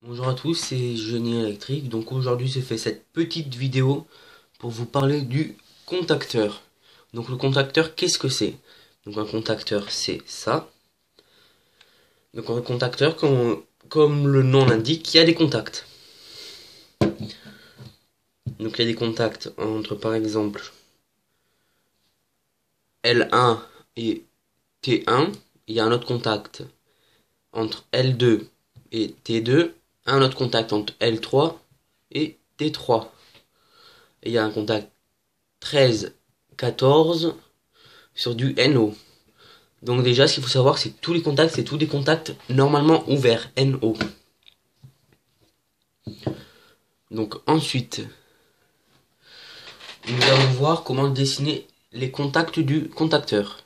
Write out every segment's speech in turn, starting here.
Bonjour à tous, c'est Génie Électrique. Donc aujourd'hui j'ai fait cette petite vidéo pour vous parler du contacteur. Donc le contacteur, qu'est-ce que c'est? Donc un contacteur, c'est ça. Donc un contacteur, comme le nom l'indique, il y a des contacts. Donc il y a des contacts entre par exemple L1 et T1. Il y a un autre contact entre L2 et T2. Un autre contact entre L3 et T3. Et il y a un contact 13, 14 sur du NO. Donc déjà, ce qu'il faut savoir, c'est que tous les contacts, c'est tous des contacts normalement ouverts, NO. Donc ensuite, nous allons voir comment dessiner les contacts du contacteur.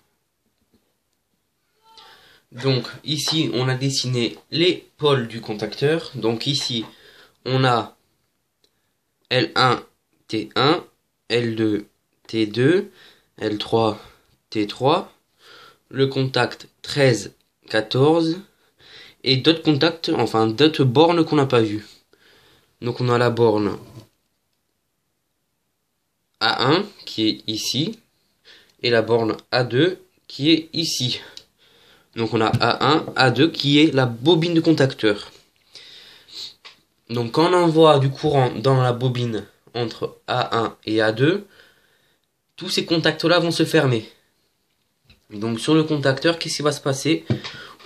Donc ici, on a dessiné les pôles du contacteur. Donc ici, on a L1, T1, L2, T2, L3, T3, le contact 13, 14, et d'autres contacts, enfin d'autres bornes qu'on n'a pas vues. Donc on a la borne A1 qui est ici, et la borne A2 qui est ici. Donc on a A1, A2 qui est la bobine de contacteur. Donc quand on envoie du courant dans la bobine entre A1 et A2, tous ces contacts-là vont se fermer. Donc sur le contacteur, qu'est-ce qui va se passer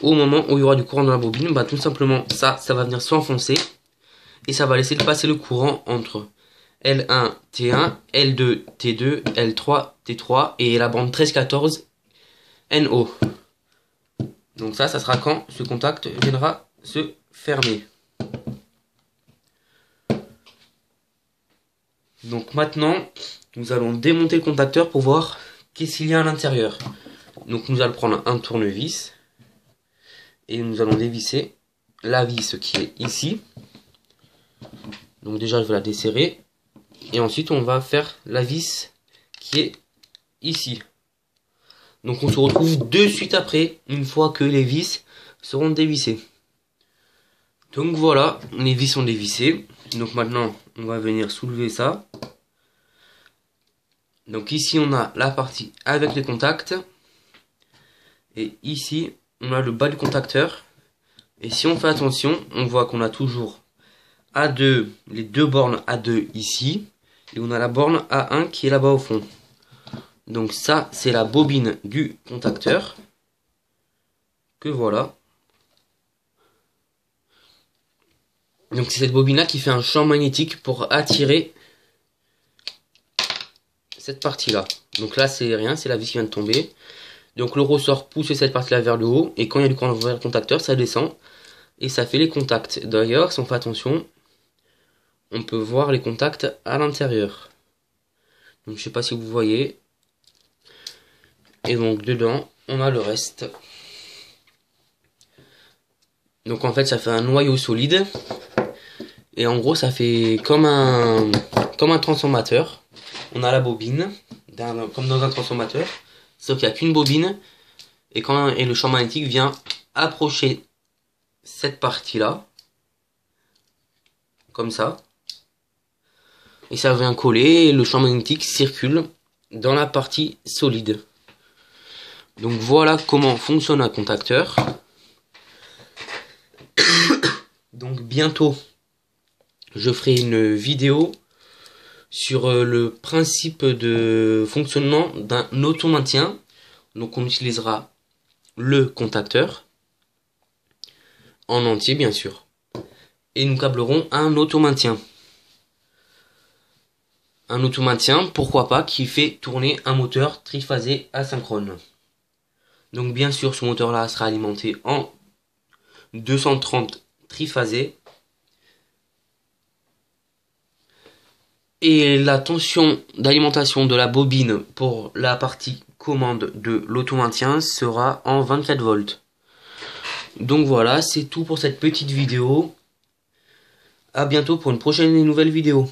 au moment où il y aura du courant dans la bobine? Bah tout simplement ça va venir s'enfoncer et ça va laisser passer le courant entre L1, T1, L2, T2, L3, T3 et la bande 13-14 NO. Donc ça sera quand ce contact viendra se fermer. Donc maintenant, nous allons démonter le contacteur pour voir qu'est-ce qu'il y a à l'intérieur. Donc nous allons prendre un tournevis et nous allons dévisser la vis qui est ici. Donc déjà je vais la desserrer et ensuite on va faire la vis qui est ici. Donc on se retrouve de suite après, une fois que les vis seront dévissées. Donc voilà, les vis sont dévissées. Donc maintenant on va venir soulever ça. Donc ici on a la partie avec les contacts. Et ici on a le bas du contacteur. Et si on fait attention, on voit qu'on a toujours A2, les deux bornes A2 ici. Et on a la borne A1 qui est là-bas au fond. Donc ça, c'est la bobine du contacteur. Que voilà. Donc c'est cette bobine-là qui fait un champ magnétique pour attirer cette partie-là. Donc là, c'est rien, c'est la vis qui vient de tomber. Donc le ressort pousse cette partie-là vers le haut. Et quand il y a du courant vers le contacteur, ça descend. Et ça fait les contacts. D'ailleurs, si on fait attention, on peut voir les contacts à l'intérieur. Donc je sais pas si vous voyez. Et donc dedans, on a le reste. Donc en fait, ça fait un noyau solide. Et en gros, ça fait comme un transformateur. On a la bobine, comme dans un transformateur. Sauf qu'il n'y a qu'une bobine. Et le champ magnétique vient approcher cette partie-là. Comme ça. Et ça vient coller et le champ magnétique circule dans la partie solide. Donc voilà comment fonctionne un contacteur. Donc bientôt, je ferai une vidéo sur le principe de fonctionnement d'un automaintien. Donc on utilisera le contacteur en entier bien sûr. Et nous câblerons un automaintien. Un automaintien, pourquoi pas, qui fait tourner un moteur triphasé asynchrone. Donc bien sûr, ce moteur-là sera alimenté en 230 triphasé. Et la tension d'alimentation de la bobine pour la partie commande de l'automaintien sera en 24 volts. Donc voilà, c'est tout pour cette petite vidéo. À bientôt pour une prochaine et nouvelle vidéo.